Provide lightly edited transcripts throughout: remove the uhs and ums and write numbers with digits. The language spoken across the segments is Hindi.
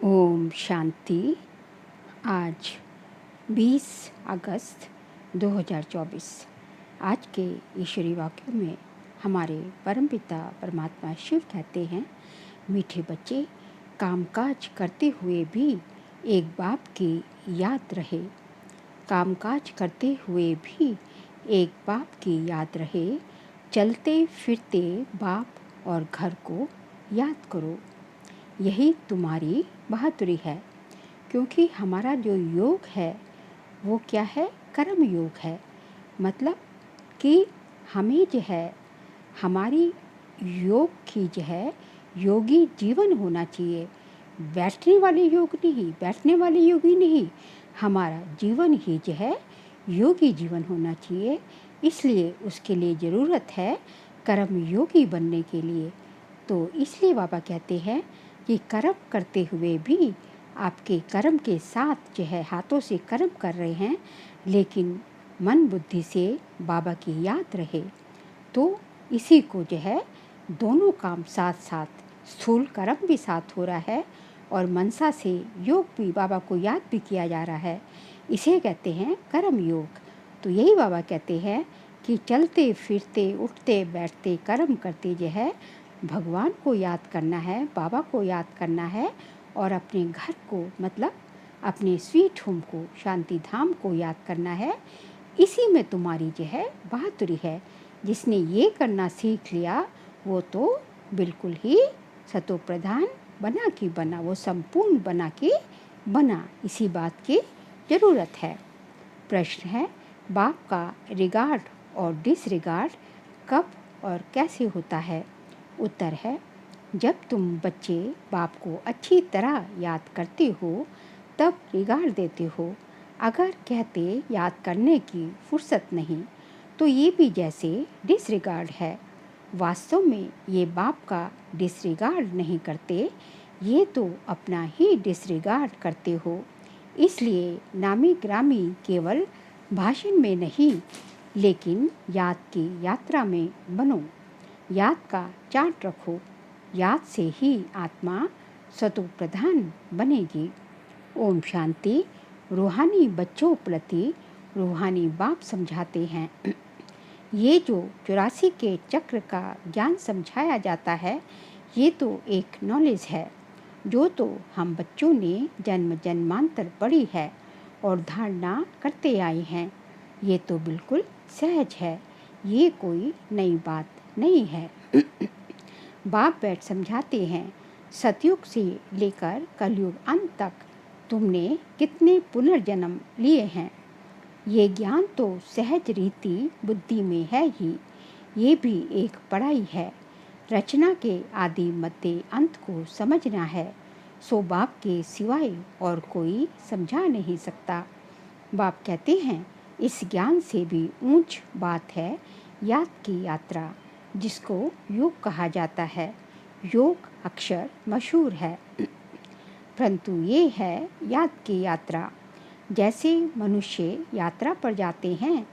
ओम शांति। आज 20 अगस्त 2024। आज के ईश्वरी वाक्यों में हमारे परमपिता परमात्मा शिव कहते हैं, मीठे बच्चे, कामकाज करते हुए भी एक बाप की याद रहे। कामकाज करते हुए भी एक बाप की याद रहे। चलते फिरते बाप और घर को याद करो। यही तुम्हारी बहादुरी है, क्योंकि हमारा जो योग है वो क्या है? कर्म योग है। मतलब कि हमें जो है हमारी योग की जो है योगी जीवन होना चाहिए। बैठने वाले योग नहीं, बैठने वाले योगी नहीं, हमारा जीवन ही जो है योगी जीवन होना चाहिए। इसलिए उसके लिए ज़रूरत है कर्म योगी बनने के लिए। तो इसलिए बाबा कहते हैं कि कर्म करते हुए भी आपके कर्म के साथ जो है हाथों से कर्म कर रहे हैं, लेकिन मन बुद्धि से बाबा की याद रहे। तो इसी को जो है दोनों काम साथ साथ, स्थूल कर्म भी साथ हो रहा है और मनसा से योग भी, बाबा को याद भी किया जा रहा है। इसे कहते हैं कर्म योग। तो यही बाबा कहते हैं कि चलते फिरते उठते बैठते कर्म करते जो है भगवान को याद करना है, बाबा को याद करना है और अपने घर को, मतलब अपने स्वीट होम को, शांति धाम को याद करना है। इसी में तुम्हारी जो है बहादुरी है। जिसने ये करना सीख लिया वो तो बिल्कुल ही सतो प्रधान बना कि बना, वो संपूर्ण बना कि बना। इसी बात की ज़रूरत है। प्रश्न है, बाप का रिगार्ड और डिसरिगार्ड कब और कैसे होता है? उत्तर है, जब तुम बच्चे बाप को अच्छी तरह याद करते हो तब रिगार्ड देते हो। अगर कहते याद करने की फुर्सत नहीं तो ये भी जैसे डिसरिगार्ड है। वास्तव में ये बाप का डिसरिगार्ड नहीं करते, ये तो अपना ही डिसरिगार्ड करते हो। इसलिए नामी ग्रामी केवल भाषण में नहीं, लेकिन याद की यात्रा में बनो। याद का चार्ट रखो। याद से ही आत्मा सतो प्रधान बनेगी। ओम शांति। रूहानी बच्चों प्रति रूहानी बाप समझाते हैं, ये जो 84 के चक्र का ज्ञान समझाया जाता है, ये तो एक नॉलेज है जो तो हम बच्चों ने जन्म जन्मांतर पढ़ी है और धारणा करते आए हैं। ये तो बिल्कुल सहज है, ये कोई नई बात नहीं है। बाप बैठ समझाते हैं, सतयुग से लेकर कलयुग अंत तक तुमने कितने पुनर्जन्म लिए हैं। ये ज्ञान तो सहज रीति बुद्धि में है ही, ये भी एक पढ़ाई है। रचना के आदि मध्य अंत को समझना है, सो बाप के सिवाय और कोई समझा नहीं सकता। बाप कहते हैं, इस ज्ञान से भी ऊंच बात है याद की यात्रा, जिसको योग कहा जाता है। योग अक्षर मशहूर है, परंतु ये है याद की यात्रा। जैसे मनुष्य यात्रा पर जाते हैं,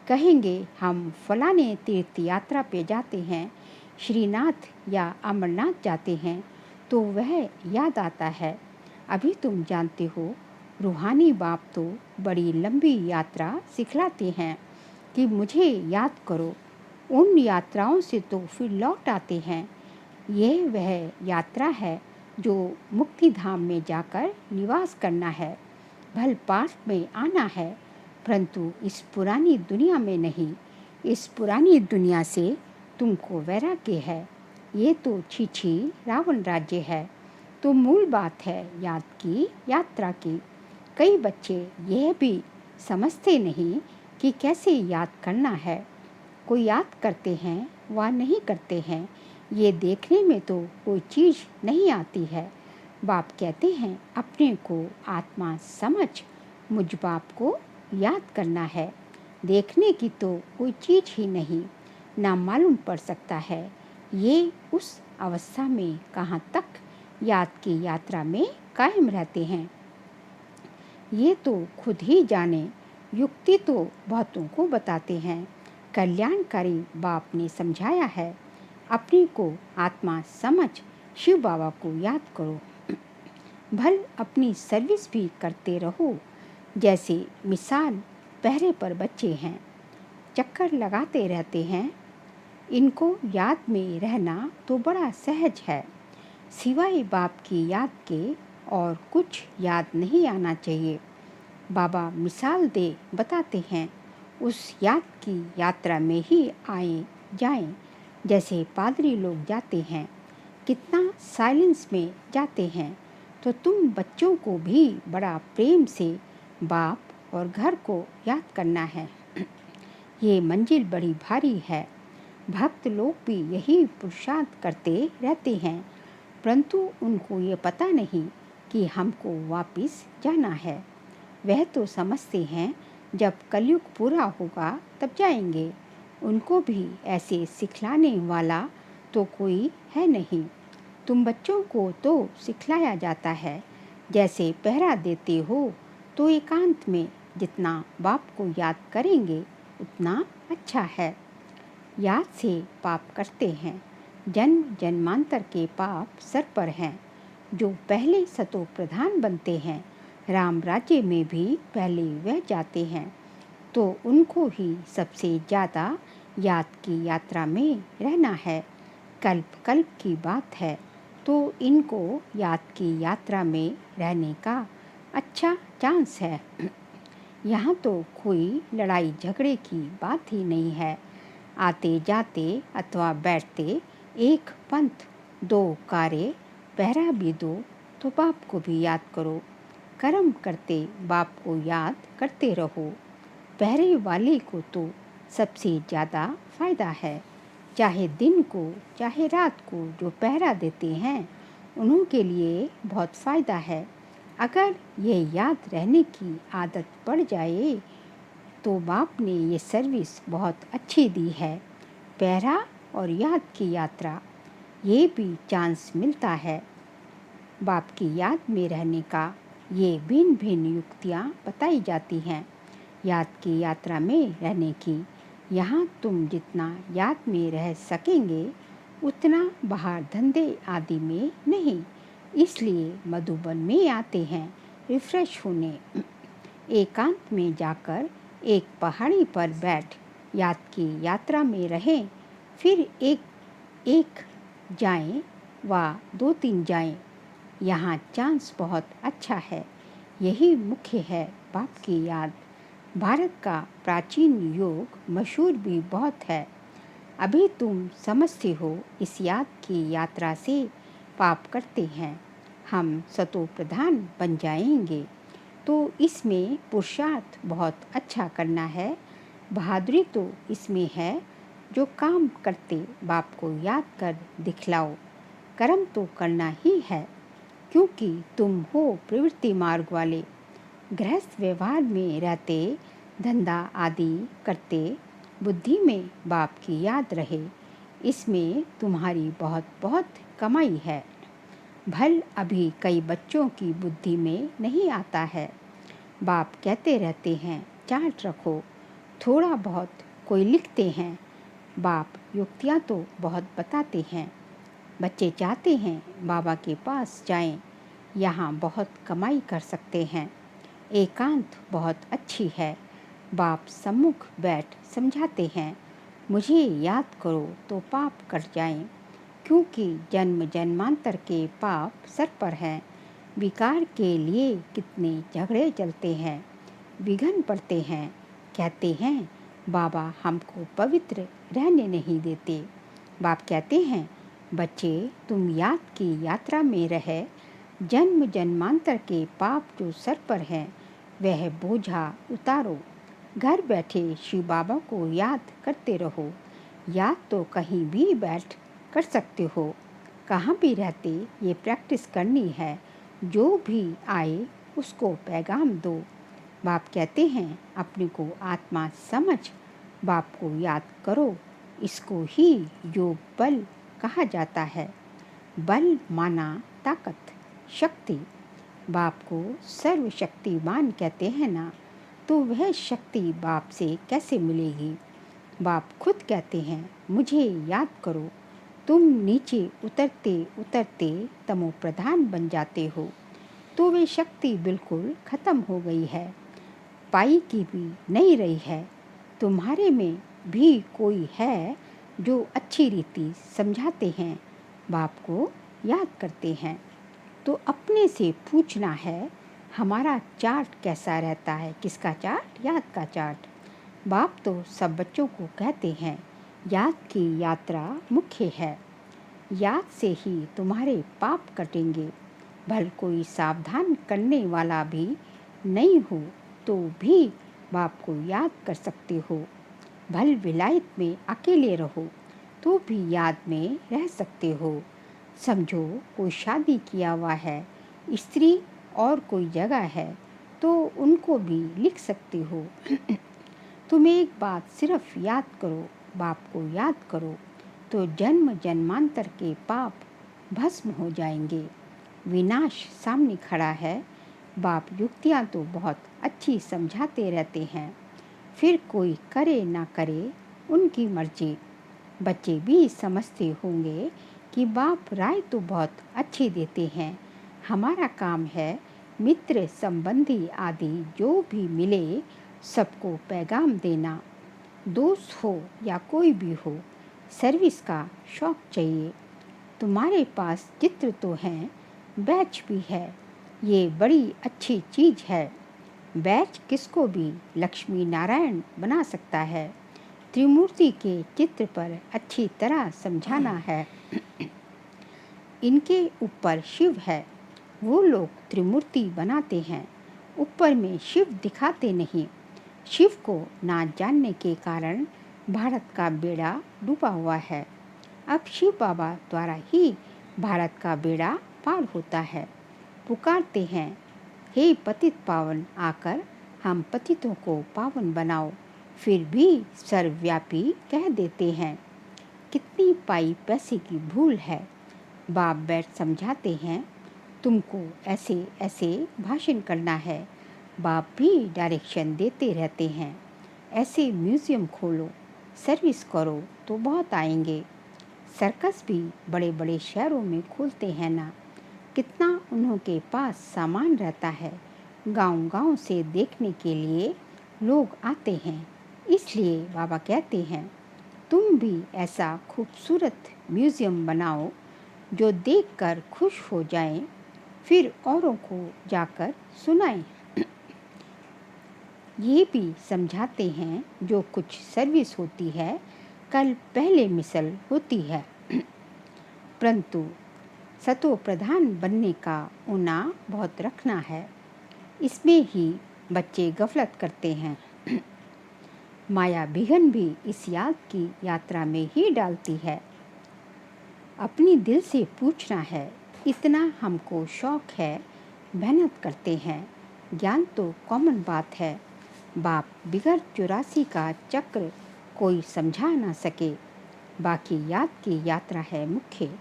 कहेंगे हम फलाने तीर्थ यात्रा पे जाते हैं, श्रीनाथ या अमरनाथ जाते हैं, तो वह याद आता है। अभी तुम जानते हो, रूहानी बाप तो बड़ी लंबी यात्रा सिखलाते हैं कि मुझे याद करो। उन यात्राओं से तो फिर लौट आते हैं। यह वह यात्रा है जो मुक्ति धाम में जाकर निवास करना है, भल पास में आना है, परंतु इस पुरानी दुनिया में नहीं। इस पुरानी दुनिया से तुमको वैराग्य है। ये तो छीछी रावण राज्य है। तो मूल बात है याद की यात्रा की। कई बच्चे यह भी समझते नहीं कि कैसे याद करना है। कोई याद करते हैं व नहीं करते हैं, ये देखने में तो कोई चीज़ नहीं आती है। बाप कहते हैं, अपने को आत्मा समझ मुझ बाप को याद करना है। देखने की तो कोई चीज़ ही नहीं, ना मालूम पड़ सकता है। ये उस अवस्था में कहाँ तक याद की यात्रा में कायम रहते हैं, ये तो खुद ही जाने। युक्ति तो बहुतों को बताते हैं। कल्याणकारी बाप ने समझाया है, अपने को आत्मा समझ शिव बाबा को याद करो। भल अपनी सर्विस भी करते रहो। जैसे मिसाल पहरे पर बच्चे हैं, चक्कर लगाते रहते हैं। इनको याद में रहना तो बड़ा सहज है, सिवाय बाप की याद के और कुछ याद नहीं आना चाहिए। बाबा मिसाल दे बताते हैं, उस याद की यात्रा में ही आए जाएं जैसे पादरी लोग जाते हैं। कितना साइलेंस में जाते हैं। तो तुम बच्चों को भी बड़ा प्रेम से बाप और घर को याद करना है। ये मंजिल बड़ी भारी है। भक्त लोग भी यही पुरुषार्थ करते रहते हैं, परंतु उनको ये पता नहीं कि हमको वापस जाना है। वह तो समझते हैं जब कलयुग पूरा होगा तब जाएंगे। उनको भी ऐसे सिखलाने वाला तो कोई है नहीं। तुम बच्चों को तो सिखलाया जाता है, जैसे पहरा देते हो तो एकांत में जितना बाप को याद करेंगे उतना अच्छा है। याद से पाप करते हैं, जन्म जन्मांतर के पाप सर पर हैं। जो पहले सतो प्रधान बनते हैं, राम राज्य में भी पहले वह जाते हैं, तो उनको ही सबसे ज़्यादा याद की यात्रा में रहना है। कल्प कल्प की बात है, तो इनको याद की यात्रा में रहने का अच्छा चांस है। यहाँ तो कोई लड़ाई झगड़े की बात ही नहीं है। आते जाते अथवा बैठते एक पंथ दो कारे, पहरा भी दो तो बाप को भी याद करो। कर्म करते बाप को याद करते रहो। पहरे वाले को तो सबसे ज़्यादा फ़ायदा है। चाहे दिन को चाहे रात को जो पहरा देते हैं, उन्हों के लिए बहुत फ़ायदा है। अगर ये याद रहने की आदत पड़ जाए तो बाप ने ये सर्विस बहुत अच्छी दी है। पहरा और याद की यात्रा, ये भी चांस मिलता है बाप की याद में रहने का। ये भिन्न भिन्न युक्तियाँ बताई जाती हैं याद की यात्रा में रहने की। यहाँ तुम जितना याद में रह सकेंगे उतना बाहर धंधे आदि में नहीं। इसलिए मधुबन में आते हैं रिफ्रेश होने। एकांत में जाकर एक पहाड़ी पर बैठ याद की यात्रा में रहें। फिर एक जाएं व दो तीन जाएं। यहाँ चांस बहुत अच्छा है। यही मुख्य है बाप की याद। भारत का प्राचीन योग मशहूर भी बहुत है। अभी तुम समझते हो इस याद की यात्रा से पाप करते हैं, हम सतो प्रधान बन जाएंगे। तो इसमें पुरुषार्थ बहुत अच्छा करना है। बहादुरी तो इसमें है जो काम करते बाप को याद कर दिखलाओ। कर्म तो करना ही है, क्योंकि तुम हो प्रवृत्ति मार्ग वाले। गृहस्थ व्यवहार में रहते, धंधा आदि करते, बुद्धि में बाप की याद रहे, इसमें तुम्हारी बहुत बहुत कमाई है। भल अभी कई बच्चों की बुद्धि में नहीं आता है। बाप कहते रहते हैं चार्ट रखो, थोड़ा बहुत कोई लिखते हैं। बाप युक्तियाँ तो बहुत बताते हैं। बच्चे चाहते हैं बाबा के पास जाएं, यहाँ बहुत कमाई कर सकते हैं। एकांत बहुत अच्छी है। बाप सम्मुख बैठ समझाते हैं, मुझे याद करो तो पाप कट जाएं, क्योंकि जन्म जन्मांतर के पाप सर पर हैं। विकार के लिए कितने झगड़े चलते हैं, विघन पड़ते हैं। कहते हैं बाबा हमको पवित्र रहने नहीं देते। बाप कहते हैं बच्चे तुम याद की यात्रा में रहे, जन्म जन्मांतर के पाप जो सर पर हैं वह बोझा उतारो। घर बैठे शिव बाबा को याद करते रहो। याद तो कहीं भी बैठ कर सकते हो, कहाँ भी रहते ये प्रैक्टिस करनी है। जो भी आए उसको पैगाम दो। बाप कहते हैं अपने को आत्मा समझ बाप को याद करो। इसको ही योग बल कहा जाता है। बल माना ताकत, शक्ति। बाप को सर्वशक्तिमान कहते हैं ना, तो वह शक्ति बाप से कैसे मिलेगी। बाप खुद कहते हैं मुझे याद करो। तुम नीचे उतरते उतरते तमो प्रधान बन जाते हो। तो वे शक्ति बिल्कुल खत्म हो गई है, पाई की भी नहीं रही है। तुम्हारे में भी कोई है जो अच्छी रीति समझाते हैं, बाप को याद करते हैं। तो अपने से पूछना है, हमारा चार्ट कैसा रहता है? किसका चार्ट? याद का चार्ट। बाप तो सब बच्चों को कहते हैं, याद की यात्रा मुख्य है। याद से ही तुम्हारे पाप कटेंगे। भल कोई सावधान करने वाला भी नहीं हो तो भी बाप को याद कर सकते हो। भल विलायत में अकेले रहो तो भी याद में रह सकते हो। समझो कोई शादी किया हुआ है, स्त्री और कोई जगह है तो उनको भी लिख सकते हो। तुम एक बात सिर्फ याद करो, बाप को याद करो तो जन्म जन्मांतर के पाप भस्म हो जाएंगे। विनाश सामने खड़ा है। बाप युक्तियाँ तो बहुत अच्छी समझाते रहते हैं, फिर कोई करे ना करे उनकी मर्जी। बच्चे भी समझते होंगे कि बाप राय तो बहुत अच्छी देते हैं। हमारा काम है मित्र संबंधी आदि जो भी मिले सबको पैगाम देना। दोस्त हो या कोई भी हो, सर्विस का शौक चाहिए। तुम्हारे पास चित्र तो हैं, बैच भी है, ये बड़ी अच्छी चीज़ है। बैच किसको भी लक्ष्मी नारायण बना सकता है। त्रिमूर्ति के चित्र पर अच्छी तरह समझाना है। इनके ऊपर शिव है, वो लोग त्रिमूर्ति बनाते हैं, ऊपर में शिव दिखाते नहीं। शिव को ना जानने के कारण भारत का बेड़ा डूबा हुआ है। अब शिव बाबा द्वारा ही भारत का बेड़ा पार होता है। पुकारते हैं, हे पतित पावन, आकर हम पतितों को पावन बनाओ। फिर भी सर्वव्यापी कह देते हैं, कितनी पाई पैसे की भूल है। बाप बैठ समझाते हैं, तुमको ऐसे ऐसे भाषण करना है। बाप भी डायरेक्शन देते रहते हैं, ऐसे म्यूज़ियम खोलो, सर्विस करो तो बहुत आएंगे। सर्कस भी बड़े बड़े शहरों में खोलते हैं ना, कितना उन्हों के पास सामान रहता है। गांव-गांव से देखने के लिए लोग आते हैं। इसलिए बाबा कहते हैं, तुम भी ऐसा खूबसूरत म्यूज़ियम बनाओ जो देखकर खुश हो जाएं, फिर औरों को जाकर सुनाएं। ये भी समझाते हैं, जो कुछ सर्विस होती है कल पहले मिसल होती है, परंतु सतो प्रधान बनने का ऊना बहुत रखना है। इसमें ही बच्चे गफलत करते हैं। माया विघन भी इस याद की यात्रा में ही डालती है। अपनी दिल से पूछना है, इतना हमको शौक है, मेहनत करते हैं। ज्ञान तो कॉमन बात है। बाप बिगर 84 का चक्र कोई समझा ना सके। बाकी याद की यात्रा है मुख्य।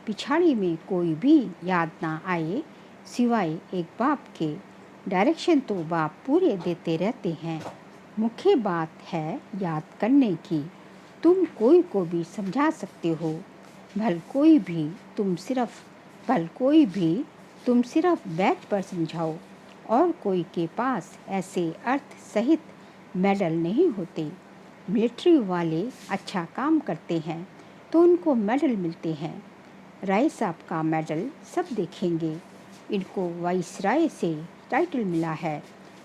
पिछाड़ी में कोई भी याद ना आए सिवाय एक बाप के। डायरेक्शन तो बाप पूरे देते रहते हैं। मुख्य बात है याद करने की। तुम कोई को भी समझा सकते हो, भल कोई भी तुम सिर्फ बैठ पर समझाओ। और कोई के पास ऐसे अर्थ सहित मेडल नहीं होते। मिलिट्री वाले अच्छा काम करते हैं तो उनको मेडल मिलते हैं। राय साहब का मेडल सब देखेंगे। इनको वाइसराय से टाइटल मिला है,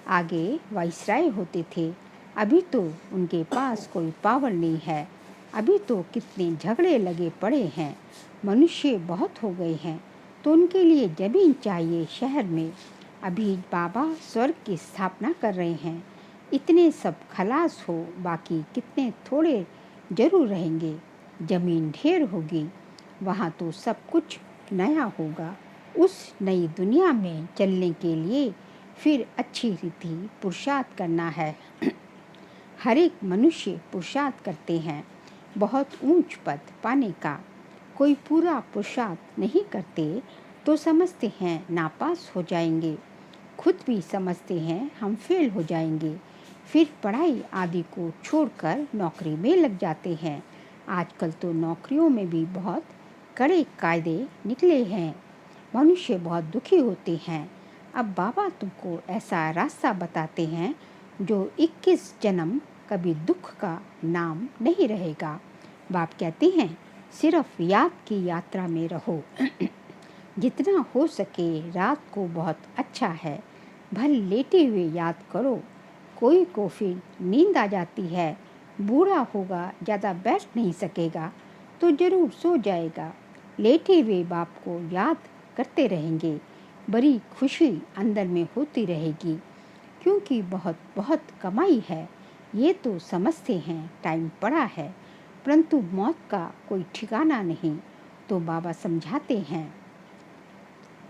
आगे वाइसराय होते थे। अभी तो उनके पास कोई पावर नहीं है। अभी तो कितने झगड़े लगे पड़े हैं। मनुष्य बहुत हो गए हैं तो उनके लिए ज़मीन चाहिए शहर में। अभी बाबा स्वर्ग की स्थापना कर रहे हैं। इतने सब खलास हो, बाकी कितने थोड़े जरूर रहेंगे। ज़मीन ढेर होगी, वहाँ तो सब कुछ नया होगा। उस नई दुनिया में चलने के लिए फिर अच्छी रीति पुरुषार्थ करना है। हर एक मनुष्य पुरुषार्थ करते हैं बहुत ऊंच पद पाने का। कोई पूरा पुरुषार्थ नहीं करते तो समझते हैं नापास हो जाएंगे। खुद भी समझते हैं हम फेल हो जाएंगे। फिर पढ़ाई आदि को छोड़कर नौकरी में लग जाते हैं। आजकल तो नौकरियों में भी बहुत कड़े कायदे निकले हैं। मनुष्य बहुत दुखी होते हैं। अब बाबा तुमको ऐसा रास्ता बताते हैं जो 21 जन्म कभी दुख का नाम नहीं रहेगा। बाप कहते हैं सिर्फ याद की यात्रा में रहो। जितना हो सके रात को बहुत अच्छा है, भल लेटे हुए याद करो। कोई को फिर नींद आ जाती है, बूढ़ा होगा, ज़्यादा बैठ नहीं सकेगा तो ज़रूर सो जाएगा। लेटे हुए बाप को याद करते रहेंगे, बड़ी खुशी अंदर में होती रहेगी, क्योंकि बहुत बहुत कमाई है। ये तो समझते हैं टाइम पड़ा है, परंतु मौत का कोई ठिकाना नहीं। तो बाबा समझाते हैं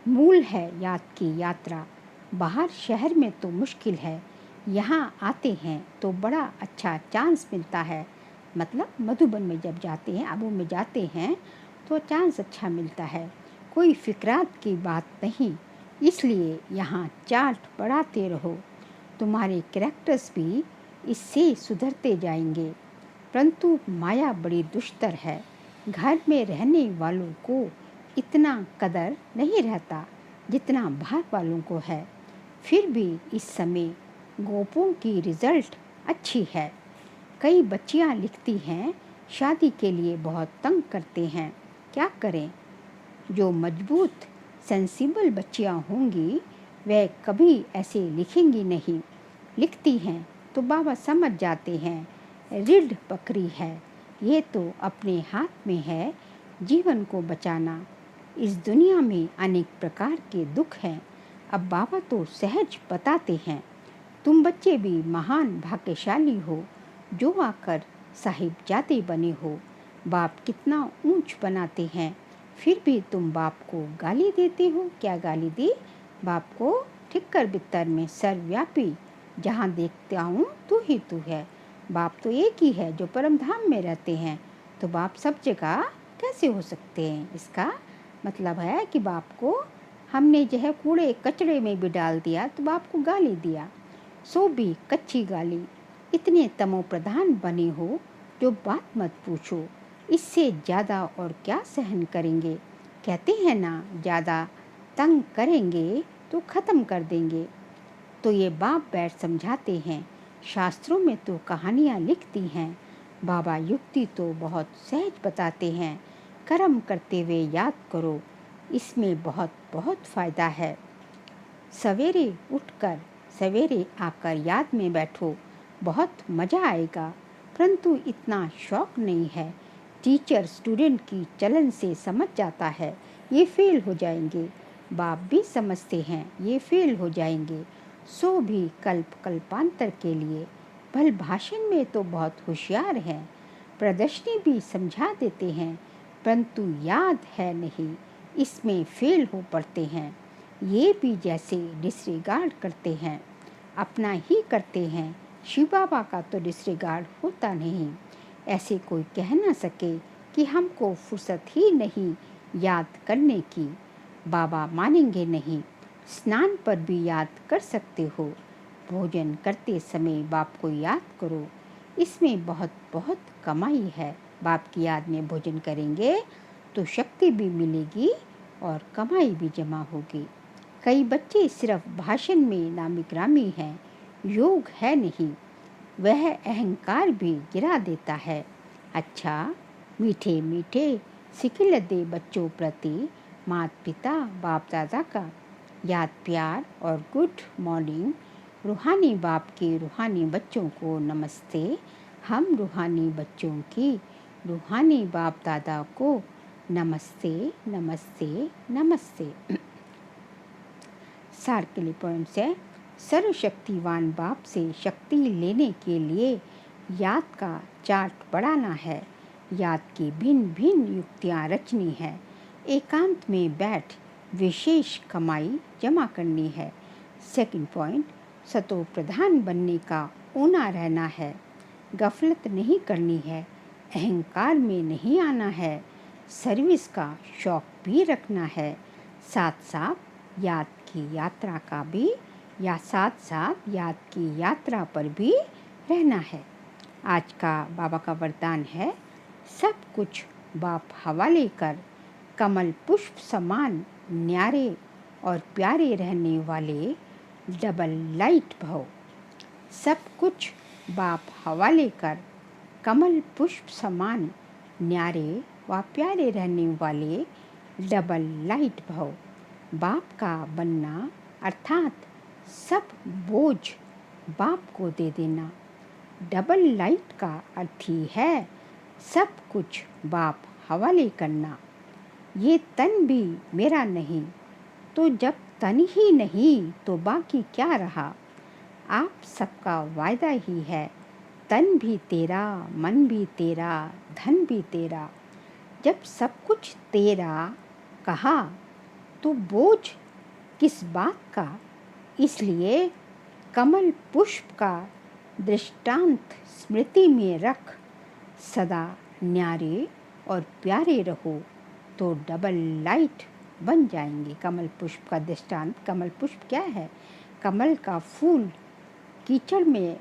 मूल है याद की यात्रा। बाहर शहर में तो मुश्किल है, यहाँ आते हैं तो बड़ा अच्छा चांस मिलता है। मतलब मधुबन में जब जाते हैं, आबू में जाते हैं तो चांस अच्छा मिलता है। कोई फिक्रात की बात नहीं, इसलिए यहाँ चार्ट बढ़ाते रहो। तुम्हारे कैरेक्टर्स भी इससे सुधरते जाएंगे। परंतु माया बड़ी दुष्टर है। घर में रहने वालों को इतना कदर नहीं रहता जितना बाहर वालों को है। फिर भी इस समय गोपों की रिजल्ट अच्छी है। कई बच्चियां लिखती हैं शादी के लिए बहुत तंग करते हैं, क्या करें। जो मजबूत सेंसिबल बच्चियां होंगी वह कभी ऐसे लिखेंगी नहीं। लिखती हैं तो बाबा समझ जाते हैं रीढ़ पकड़ी है। ये तो अपने हाथ में है जीवन को बचाना। इस दुनिया में अनेक प्रकार के दुख हैं। अब बाबा तो सहज बताते हैं तुम बच्चे भी महान भाग्यशाली हो जो आकर साहिबजादे बने हो। बाप कितना ऊंच बनाते हैं, फिर भी तुम बाप को गाली देते हो। क्या गाली दी? बाप को ठिक्कर बित्तर में सर्वव्यापी, जहाँ देखता हूँ तू ही तू है। बाप तो एक ही है जो परम धाम में रहते हैं, तो बाप सब जगह कैसे हो सकते हैं? इसका मतलब है कि बाप को हमने जो है कूड़े कचड़े में भी डाल दिया तो बाप को गाली दिया, सो भी कच्ची गाली। इतने तमो प्रधान बने हो जो बात मत पूछो। इससे ज़्यादा और क्या सहन करेंगे। कहते हैं ना, ज़्यादा तंग करेंगे तो ख़त्म कर देंगे। तो ये बाप बैठ समझाते हैं, शास्त्रों में तो कहानियाँ लिखती हैं, बाबा युक्ति तो बहुत सहज बताते हैं। कर्म करते हुए याद करो, इसमें बहुत बहुत फ़ायदा है। सवेरे उठकर सवेरे आकर याद में बैठो, बहुत मज़ा आएगा। परंतु इतना शौक नहीं है। टीचर स्टूडेंट की चलन से समझ जाता है ये फेल हो जाएंगे। बाप भी समझते हैं ये फेल हो जाएंगे, सो भी कल्प कल्पांतर के लिए। भल भाषण में तो बहुत होशियार हैं, प्रदर्शनी भी समझा देते हैं, परंतु याद है नहीं, इसमें फेल हो पड़ते हैं। ये भी जैसे डिसरिगार्ड करते हैं, अपना ही करते हैं। शिव बाबा का तो डिसरिगार्ड होता नहीं। ऐसे कोई कह ना सके कि हमको फुर्सत ही नहीं याद करने की। बाबा मानेंगे नहीं। स्नान पर भी याद कर सकते हो। भोजन करते समय बाप को याद करो, इसमें बहुत बहुत कमाई है। बाप की याद में भोजन करेंगे तो शक्ति भी मिलेगी और कमाई भी जमा होगी। कई बच्चे सिर्फ भाषण में नामिक्रामी हैं, योग है नहीं। वह अहंकार भी गिरा देता है। अच्छा, मीठे मीठे सिखिल दे बच्चों प्रति माता पिता बाप दादा का याद प्यार और गुड मॉर्निंग। रूहानी बाप के रूहानी बच्चों को नमस्ते। हम रूहानी बच्चों की रूहानी बाप दादा को नमस्ते नमस्ते नमस्ते। सार के लिए पॉइंट्स है, सर्वशक्तिवान बाप से शक्ति लेने के लिए याद का चार्ट बढ़ाना है। याद की भिन्न भिन्न युक्तियाँ रचनी है। एकांत में बैठ विशेष कमाई जमा करनी है। सेकंड पॉइंट, सतो प्रधान बनने का ऊना रहना है। गफलत नहीं करनी है, अहंकार में नहीं आना है, सर्विस का शौक भी रखना है। साथ साथ याद की यात्रा का भी याद की यात्रा पर भी रहना है। आज का बाबा का वरदान है, सब कुछ बाप हवाले कर, कमल पुष्प समान न्यारे और प्यारे रहने वाले डबल लाइट भव। सब कुछ बाप हवाले कर, कमल पुष्प समान न्यारे व प्यारे रहने वाले डबल लाइट भव। बाप का बनना अर्थात सब बोझ बाप को दे देना। डबल लाइट का अर्थ ही है सब कुछ बाप हवाले करना। ये तन भी मेरा नहीं, तो जब तन ही नहीं तो बाकी क्या रहा। आप सबका वायदा ही है, तन भी तेरा, मन भी तेरा, धन भी तेरा। जब सब कुछ तेरा कहा तो बोझ किस बात का। इसलिए कमल पुष्प का दृष्टांत स्मृति में रख, सदा न्यारे और प्यारे रहो तो डबल लाइट बन जाएंगे। कमल पुष्प का दृष्टांत, कमल पुष्प क्या है? कमल का फूल कीचड़ में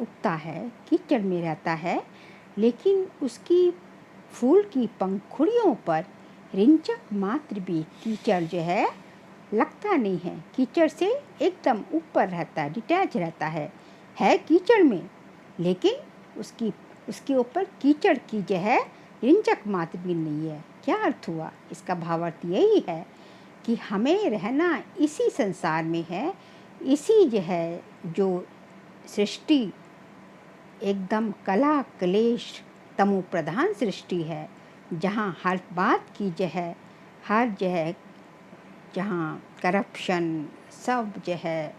उगता है, कीचड़ में रहता है, लेकिन उसकी फूल की पंखुड़ियों पर रिंचक मात्र भी कीचड़ जो है लगता नहीं है। कीचड़ से एकदम ऊपर रहता है, डिटैच रहता है कीचड़ में, लेकिन उसके ऊपर कीचड़ की जो है रिंचक मात्र भी नहीं है। क्या अर्थ हुआ? इसका भावार्थ यही है कि हमें रहना इसी संसार में है, इसी जो है जो सृष्टि एकदम कला क्लेश तमो प्रधान सृष्टि है, जहाँ हर बात की जो है हर जो है जहाँ करप्शन सब जो है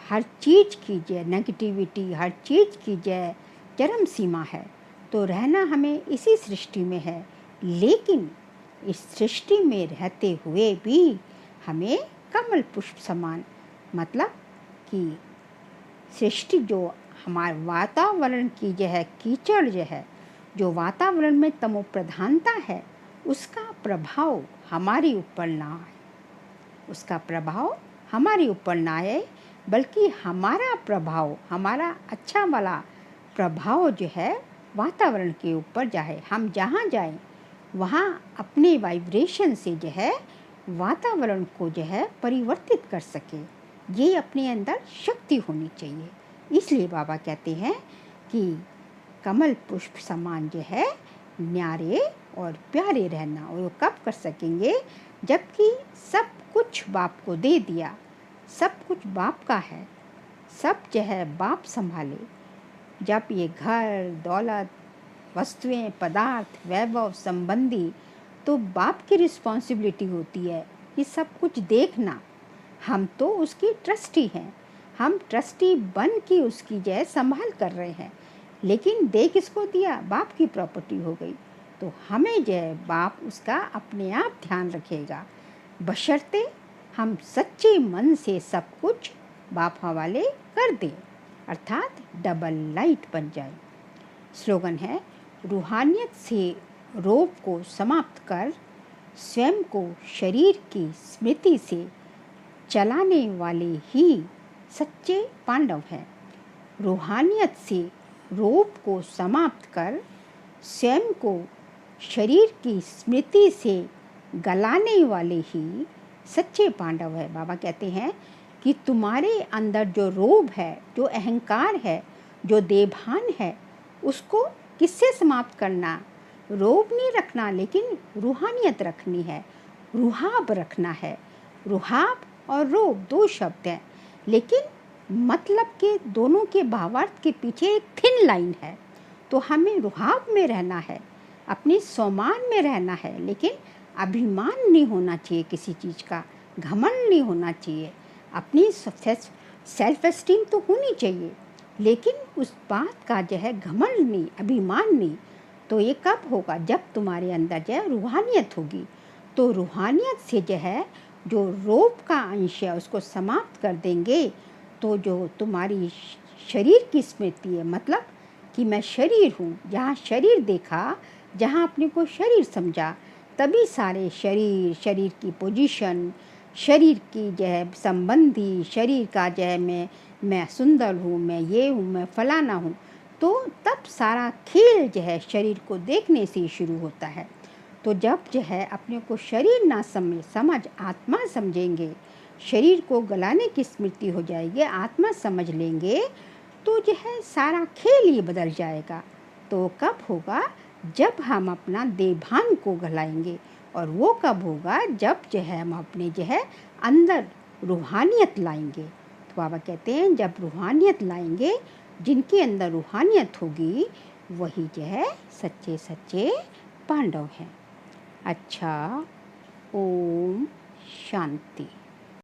हर चीज़ की जो नेगेटिविटी हर चीज़ की जो चरम सीमा है। तो रहना हमें इसी सृष्टि में है, लेकिन इस सृष्टि में रहते हुए भी हमें कमल पुष्प समान, मतलब कि सृष्टि जो हमारे वातावरण की जो है कीचड़ जो है, जो वातावरण में तमो प्रधानता है, उसका प्रभाव हमारे ऊपर ना आए, उसका प्रभाव हमारे ऊपर ना आए, बल्कि हमारा प्रभाव, हमारा अच्छा वाला प्रभाव जो है वातावरण के ऊपर जाए। हम जहाँ जाएं वहाँ अपने वाइब्रेशन से जो है वातावरण को जो है परिवर्तित कर सके। ये अपने अंदर शक्ति होनी चाहिए। इसलिए बाबा कहते हैं कि कमल पुष्प समान जो है न्यारे और प्यारे रहना। और वो कब कर सकेंगे? जबकि सब कुछ बाप को दे दिया, सब कुछ बाप का है, सब जो है बाप संभाले। जब ये घर दौलत वस्तुएं पदार्थ वैभव संबंधी, तो बाप की रिस्पॉन्सिबिलिटी होती है ये सब कुछ देखना। हम तो उसकी ट्रस्टी हैं, हम ट्रस्टी बन के उसकी जय संभाल कर रहे हैं, लेकिन दे किसको दिया? बाप की प्रॉपर्टी हो गई। तो हमें जय बाप उसका अपने आप ध्यान रखेगा, बशर्ते हम सच्चे मन से सब कुछ बाप हवाले कर दें, अर्थात डबल लाइट बन जाए। स्लोगन है, रूहानियत से रोग को समाप्त कर स्वयं को शरीर की स्मृति से चलाने वाले ही सच्चे पांडव हैं। रूहानियत से रोग को समाप्त कर स्वयं को शरीर की स्मृति से गलाने वाले ही सच्चे पांडव है। बाबा कहते हैं कि तुम्हारे अंदर जो रोग है, जो अहंकार है, जो देभान है, उसको किससे समाप्त करना? रोब नहीं रखना, लेकिन रूहानियत रखनी है, रुहाब रखना है। रुहाब और रोब दो शब्द हैं, लेकिन मतलब के दोनों के भावार्थ के पीछे एक थिन लाइन है। तो हमें रुहाब में रहना है, अपने सम्मान में रहना है, लेकिन अभिमान नहीं होना चाहिए किसी चीज़ का, घमंड नहीं होना चाहिए। अपनी सेल्फ एस्टीम तो होनी चाहिए, लेकिन उस बात का जो है घमंड नहीं, अभिमान नहीं। तो ये कब होगा? जब तुम्हारे अंदर जो है रूहानियत होगी। तो रूहानियत से जो है जो रोब का अंश है उसको समाप्त कर देंगे, तो जो तुम्हारी शरीर की स्मृति है, मतलब कि मैं शरीर हूँ, जहाँ शरीर देखा, जहाँ अपने को शरीर समझा, तभी सारे शरीर की पोजीशन, शरीर की जो है संबंधी, शरीर का जो है मैं सुंदर हूँ, मैं ये हूँ, मैं फलाना हूँ, तो तब सारा खेल जो है शरीर को देखने से ही शुरू होता है। तो जब जो है अपने को शरीर ना समझ आत्मा समझेंगे, शरीर को गलाने की स्मृति हो जाएगी, आत्मा समझ लेंगे, तो जो है सारा खेल ही बदल जाएगा। तो कब होगा? जब हम अपना देभान को गलाएंगे। और वो कब होगा? जब जो है हम अपने जो है अंदर रूहानियत लाएंगे। तो बाबा कहते हैं जब रूहानियत लाएंगे, जिनके अंदर रूहानियत होगी वही जो है सच्चे सच्चे पांडव हैं। अच्छा, ओम शांति।